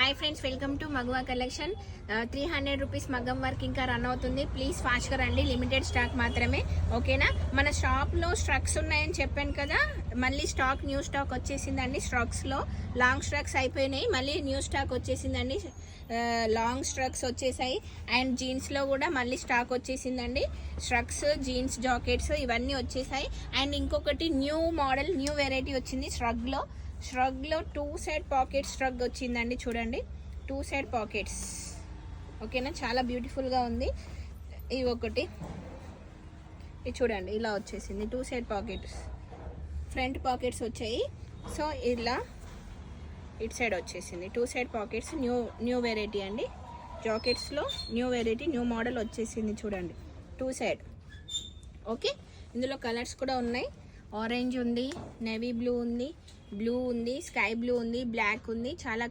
Hi friends, welcome to మగువా collection. 300 rupees మగ్గం work ఇంకా రన్ అవుతుంది. ప్లీజ్ ఫాస్ట్గా రండి, లిమిటెడ్ స్టాక్ మాత్రమే. ఓకేనా? మన షాప్లో స్ట్రక్స్ ఉన్నాయని చెప్పాను కదా, మళ్ళీ న్యూ స్టాక్ వచ్చేసిందండి. స్ట్రక్స్లో లాంగ్ స్ట్రక్స్ అయిపోయినాయి, మళ్ళీ న్యూ స్టాక్ వచ్చేసిందండి. లాంగ్ స్ట్రక్స్ వచ్చేసాయి. అండ్ జీన్స్లో కూడా మళ్ళీ స్టాక్ వచ్చేసిందండి. స్ట్రక్స్, జీన్స్, జాకెట్స్ ఇవన్నీ వచ్చేసాయి. అండ్ ఇంకొకటి న్యూ మోడల్, న్యూ వెరైటీ వచ్చింది ష్రగ్లో 2 సైడ్ పాకెట్స్ ష్రగ్ వచ్చిందండి. చూడండి, 2 సైడ్ పాకెట్స్. ఓకేనా? చాలా బ్యూటిఫుల్గా ఉంది. ఇవి ఒకటి, ఇది చూడండి, ఇలా వచ్చేసింది. 2 సైడ్ పాకెట్స్, ఫ్రంట్ పాకెట్స్ వచ్చాయి. సో ఇలా ఇటు సైడ్ వచ్చేసింది 2 సైడ్ పాకెట్స్. న్యూ వెరైటీ అండి. జాకెట్స్లో న్యూ వెరైటీ, న్యూ మోడల్ వచ్చేసింది. చూడండి, 2 సైడ్. ఓకే, ఇందులో కలర్స్ కూడా ఉన్నాయి. ఆరెంజ్ ఉంది, నేవీ బ్లూ ఉంది, స్కై బ్లూ ఉంది, బ్లాక్ ఉంది, చాలా